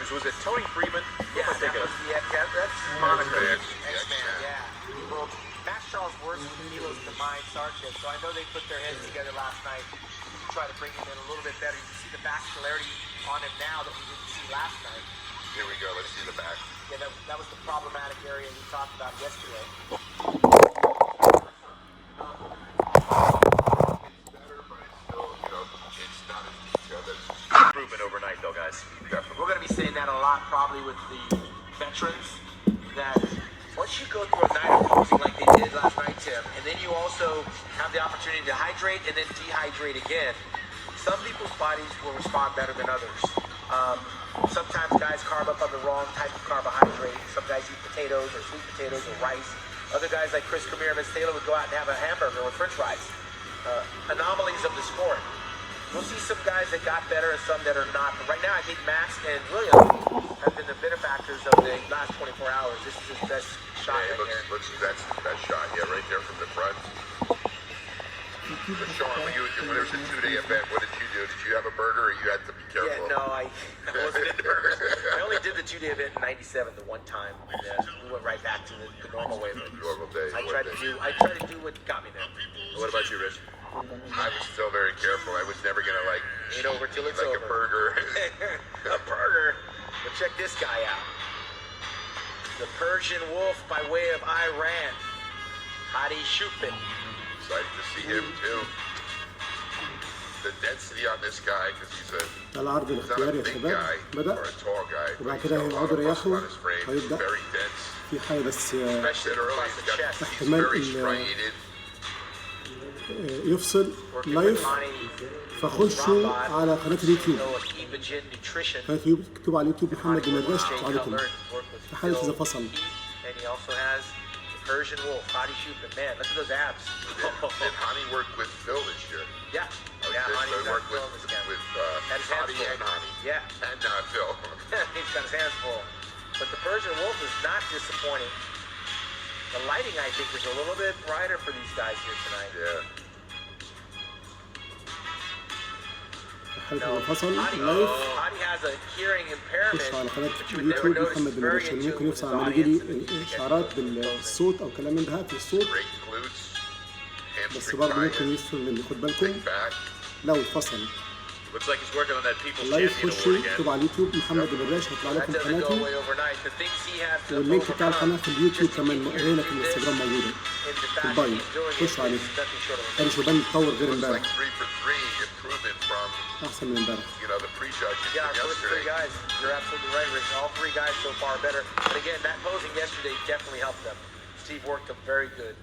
Friends. Was it Tony Freeman? Yeah, that's Monica. X-Man, yeah. Well, Max Charles' worst kilos to mine Sarchet, so I know they put their heads together last night to try to bring him in a little bit better. You can see the vascularity on him now that we didn't see last night. Here we go. Let's see the back. Yeah, that was the problematic area we talked about yesterday. Improvement overnight, though, guys. Definitely. We're going to be saying that a lot probably with the veterans, that once you go through a night of posing like they did last night, Tim, and then you also have the opportunity to hydrate and then dehydrate again, some people's bodies will respond better than others. Sometimes guys carb up on the wrong type of carbohydrate. Some guys eat potatoes or sweet potatoes or rice. Other guys like Chris Cormier and Vince Taylor would go out and have a hamburger or french fries. Anomalies of the sport. We'll see some guys that got better and some that are not. But right now, I think Max and William have been the benefactors of the last 24 hours. This is his best shot right here. That's the best shot, yeah, right there from the front. But Sean, when it was a 2-day event, what did you do? Did you have a burger or you had to be careful? Yeah, no, I wasn't into burgers. I only did the 2-day event in '97 the one time. We went right back to the normal way. Normal day. I tried to do what got me there. What about you, Rich? I was still very careful. I was never gonna ain't over till it's like over. A burger. A burger. But check this guy out. The Persian Wolf by way of Iran. Hadi Shupin. Excited to see him too. The density on this guy, because he's العرض not a الاختياري يا big شباب guy بدأ or a tall guy. وبعد He's كده got a lot هيقعدوا of muscle يريحوا on his frame. He's هيبدأ very dense. في حاجة بس Especially Early, across he's the got- chest. he's احتمال very إن striated. يفصل Working with لايف Nahani, فخشوا على قناة اليوتيوب. know of Evogen Nutrition. قناة اليوتيوب اكتبوا على اليوتيوب محمد دمرداش Jay تطلعوا لكم. Cutler, work with في حالة إذا Phil فصل. Heath, and he also has the Persian Wolf, Hadi Shupin. Man, look at those abs. Did Hani work with Phil this year? Yeah. Oh, Yeah, he Hani's did. So he got worked Phil in this camp. with Had his hands Hani full. and Hani. Yeah. And Phil. He's got his hands full. But the Persian Wolf is not disappointing. The lighting, I think, is a little bit brighter for these guys here tonight. Yeah. في حالة إذا فصل Hadi, لايف Hadi has a hearing impairment, خش على قناة but you would never اليوتيوب notice محمد he's very دمرداش in اللي tune ممكن with his يفصل عمال يجي audience. لي إشعارات بالصوت أو كلام من ده في الصوت Great glutes. بس Hamstring برضه ممكن tie-in. يفصل اللي خد بالكم Big back. لو اتفصل. Looks like he's working on that People's لايف Champion خشوا award again. اكتبوا على اليوتيوب محمد دمرداش هيطلع That لكم doesn't go قناتي away overnight. The things he has to واللينك بتاع القناة overcome في اليوتيوب just to كمان get here هنا to في do الانستجرام this موجودة. in the في fashion البايو he's doing it خشوا عليه. is nothing short of كان شوبان اتطور غير Looks امبارح like 3 for 3 improvement from, أحسن من امبارح. the pre-judging Yeah, from our first three yesterday. guys, you're absolutely right, Rich. All three guys so far better. But again, that posing yesterday definitely helped them. Steve worked them very good.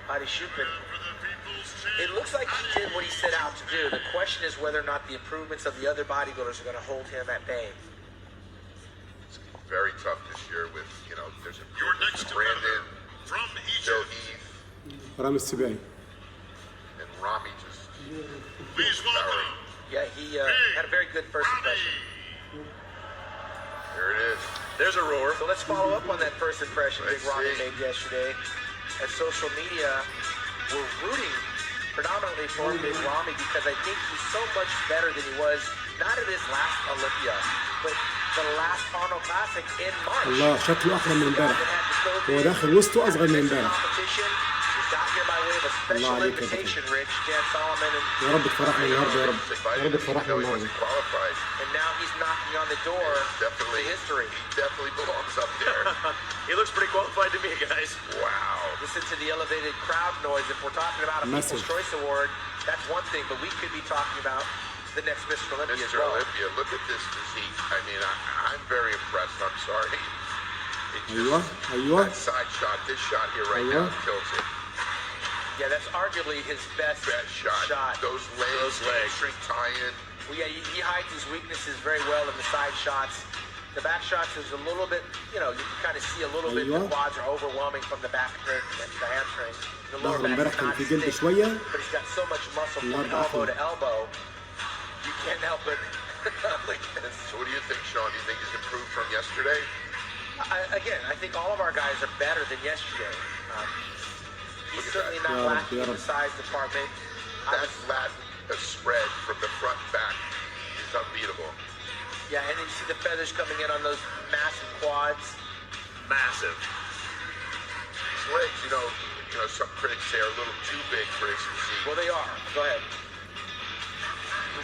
Hadi Shupin. It looks like he did what he set out to do. The question is whether or not the improvements of the other bodybuilders are going to hold him at bay. It's very tough this year with, there's a Your next Brandon, from Phil Egypt, Heath, رامي السباعي. and Rami just please welcome Yeah, he had a very good first impression. there it is. There's a roar. So let's follow up on that first impression Big Let's Rami see. made yesterday. As social media were rooting predominantly for Big Rami because I think he's so much better than he was, not at his last Olympia, but the last Arnold Classic in March. الله شكله أحلى من امبارح. هو داخل وسطه أصغر من امبارح. الله عليك يا بطل. يا رب تفرحنا النهارده يا رب. يا رب تفرحنا النهارده. And now he's knocking on the door Definitely, to history. he definitely belongs up there. He looks pretty qualified to me, guys. Wow. Listen to the elevated crowd noise. If we're talking about a Massive. People's Choice Award, that's one thing, but we could be talking about the next Mr. Olympia as Mr. well. Olympia, look at this physique. I mean, I'm very impressed. I'm sorry. It just, أيوه. That side shot, this shot here right أيوه. now kills it. Yeah, that's arguably his best shot. Those legs, hamstring tie-in. Well, yeah, he hides his weaknesses very well in the side shots. The back shots is a little bit, you can kind of see a little bit the quads are overwhelming from the back the hamstring. The lower ظهره back امبارح is كان not في جلد stiff, شوية. but he's got so much muscle from النهارده elbow أحلى. to elbow. You can't help it. Look at this. So what do you think, Sean? Do you think he's improved from yesterday? Again, I think all of our guys are better than yesterday. He's certainly not Yeah, lacking in yeah. the size department. That lat spread from the front back is unbeatable. Yeah, and then you see the feathers coming in on those massive quads. Massive. His legs, you know, some critics say are a little too big for his physique. Well, they are. Go ahead.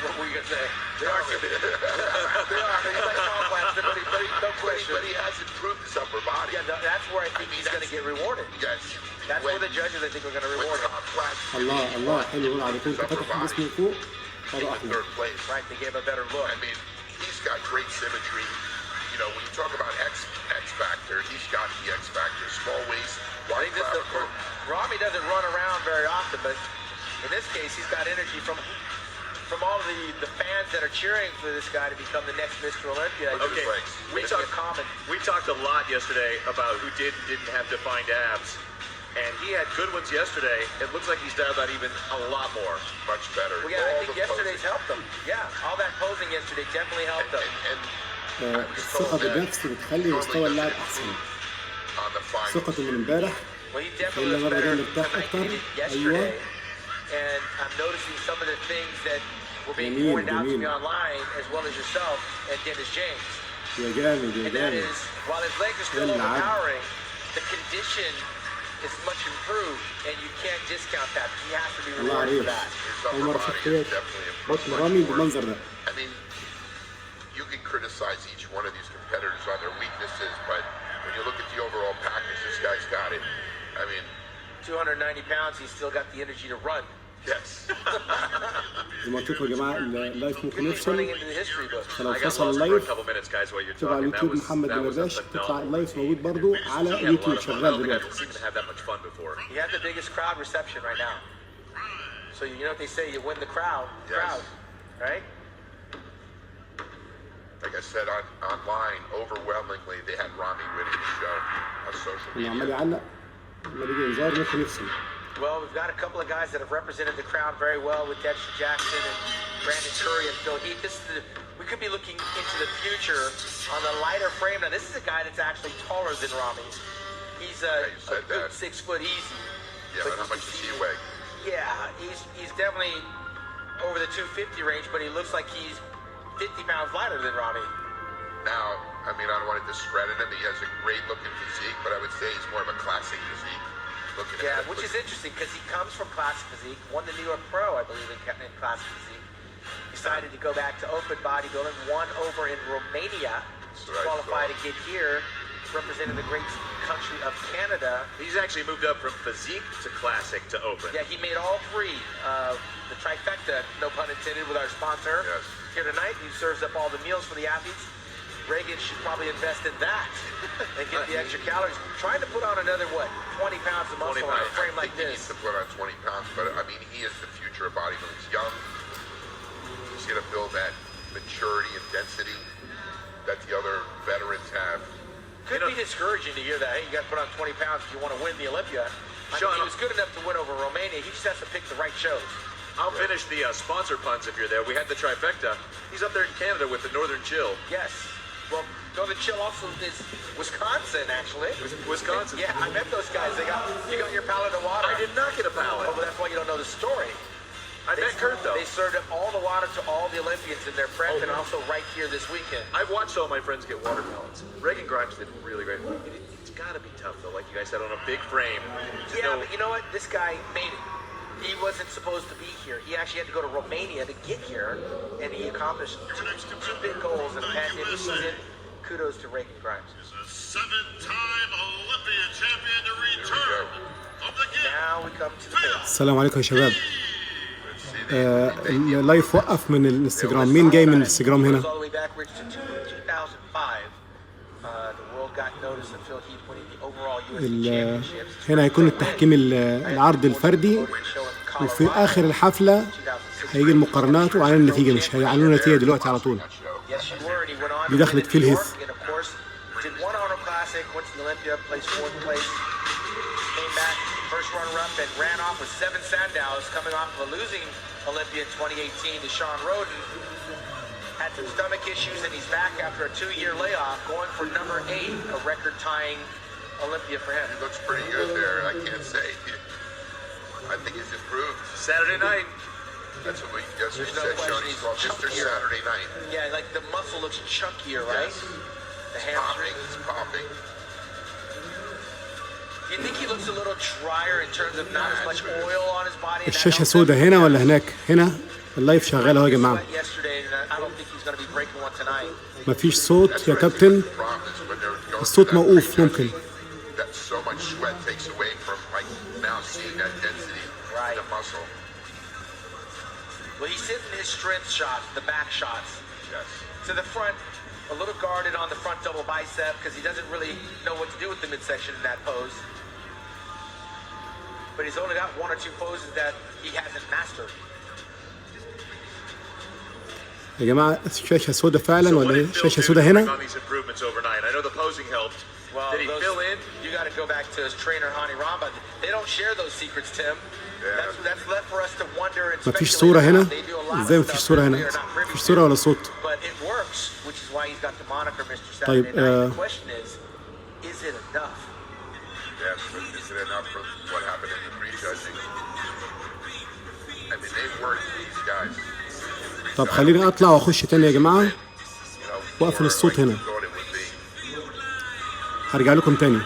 What were you gonna say? They are. They are. He's like Tom Blaster, but no question. But he has improved his upper body. Yeah, that's where I think he's gonna get rewarded. Yes. That's where the judges, I think, are gonna reward him. الله الله حلو يقول على طول فتح جسمه فوق هذا in احلى. third place. Right, they gave a better look. I mean, he's got great symmetry. You know, when you talk about X factor, he's got the X factor. Small waist, I wide think clavicle. Rami doesn't run around very often, but in this case, he's got energy from all the fans that are cheering for this guy to become the next Mr. Olympia. Okay, we talked a lot yesterday about who did and didn't have defined abs, and he had good ones yesterday. It looks like he's dialed out even a lot more. Much better. Well, yeah, I think yesterday's helped him. Yeah, all that posing yesterday definitely helped him. الثقة بالنفس بتخلي مستوى اللاعب أحسن. ثقته من امبارح Well, he definitely was better than he did yesterday. And I'm noticing some of the things that were being pointed out to me online, as well as yourself and Dennis James. يا جامد يا And that جامد. is, while his legs are still overpowering, the condition is much improved, and you can't discount that. He has to be الله rewarded for عليك. that. أول مرة شفت بطن رامي بالمنظر ده. I mean, you can criticize each one of these competitors on their weaknesses, but when you look at the overall package, this guy's got it. I mean, 290 pounds, he's still got the energy to run. yes. زي ما تشوفوا يا جماعة اللايف ممكن He's running يفصل. into the history book. فلو I got فصل lost for a اللايف couple minutes, guys, while you're تبع على talking. That اليوتيوب was محمد a بن تطلع phenomenal. اللايف موجود برضو على He had a lot يوتيوب of fun. I شغال don't think دلوقتي. I've seen him have that much fun before. He had the biggest crowd reception right now. So you know what they say, you win the crowd, Yes. right? Like I said online, overwhelmingly, they had Rami winning the show on social اللي عمال media. يعلق لما بيجي انذار ممكن يفصل. Well, we've got a couple of guys that have represented the crowd very well with Dexter Jackson and Brandon Curry and Phil Heath. We could be looking into the future on the lighter frame. Now, this is a guy that's actually taller than Rami. He's a good 6 foot easy. Yeah, but how much does he weigh? Yeah, he's definitely over the 250 range, but he looks like he's 50 pounds lighter than Rami. Now, I mean, I don't want to discredit him. He has a great looking physique, but I would say he's more of a classic physique. Yeah, which is interesting because he comes from classic physique, won the New York Pro, I believe, in classic physique. Decided to go back to open bodybuilding, won over in Romania, qualified to get here, represented the great country of Canada. He's actually moved up from physique to classic to open. Yeah, he made all three. The trifecta, no pun intended, with our sponsor here tonight. He serves up all the meals for the athletes. Reagan should probably invest in that and get the extra calories. Trying to put on another, 20 pounds of muscle on a frame like He needs this. to put on 20 pounds, but I mean, he is the future of bodybuilding. He's young. He's going to build that maturity and density that the other veterans have. Could be discouraging to hear that. Hey, you got to put on 20 pounds if you want to win the Olympia. I mean, he was good enough to win over Romania. He just has to pick the right shows. I'll finish the sponsor puns if you're there. We had the trifecta. He's up there in Canada with the Northern Chill. Yes. Well, Northern Chill also is Wisconsin, actually. Wisconsin. Yeah, I met those guys. You got your pallet of water. I did not get a pallet. Oh, but that's why you don't know the story. I met Kurt, though. They served up all the water to all the Olympians in their prep and also right here this weekend. I've watched all my friends get water pallets. Reagan Grimes did really great. It's got to be tough, though, like you guys said, on a big frame. Yeah, but you know what? This guy made it. He wasn't supposed to be here. He actually had to go to Romania to get here, and he accomplished two big goals in the pandemic season. Kudos to Reagan Grimes. Is a 7-time Olympia champion to return from the game. Now we come to the fifth. السلام عليكم يا شباب. اللايف وقف من الانستغرام. مين جاي من الانستغرام هنا؟ All the way backwards to 2005. The world got notice of Phil Heath winning the overall UFC championships. هنا هيكون التحكيم العرض الفردي، وفي آخر الحفلة هيجي المقارنات وعلى النتيجة. مش هيعلنوا النتيجة دلوقتي على طول. دي دخلت في الهيث. Did one auto classic, went to the Olympia, placed 4th place, came back, first runner-up, and ran off with 7 Sandows, coming off of a losing Olympia in 2018 to Sean Roden. Had some stomach issues, and he's back after a 2-year layoff, going for number 8, a record-tying Olympia for him. He looks pretty good there, I can't say. I think he's improved. Saturday night. That's what we There's no said, question Sean. He's he's called Mr. chunkier. Saturday Night. Yeah, like the muscle looks chunkier, right? Yes. The Popping, hamstring. it's popping. You think he looks a little drier in terms of not as much oil on his body? and that الشاشة helps him? سودة هنا ولا هناك؟ هنا اللايف شغال اهو يا جماعة. Sweat yesterday, and I don't think he's going to be breaking one tonight. مفيش صوت يا كابتن. الصوت موقوف ممكن. That so much sweat takes away from like now seeing that density in the muscle. Well, he's hitting his strength shots, the back shots. Yes. To the front, a little guarded on the front double bicep because he doesn't really know what to do with the midsection in that pose. But he's only got one or two poses that he hasn't mastered. يا جماعة الشاشة سودة فعلا ولا ايه؟ الشاشة سودة هنا؟ On these improvements overnight. I know the posing helped. Well, Did he fill in? You got to go back to his trainer, Hani Ramba. They don't share those secrets, Tim. That's left for us to wonder and مفيش speculate. صورة هنا؟ They do a lot of ازاي مفيش stuff صورة that هنا؟ we are not privy مفيش to. صورة ولا صوت؟ But it works, which is why he's got the moniker Mr. طيب، Saturday Night. The question is it enough? Yes, but is it enough for what happened in the prejudging? I mean, they've worked these guys. طب خليني اطلع واخش تاني يا جماعة. واقفل الصوت هنا. هرجع لكم تاني.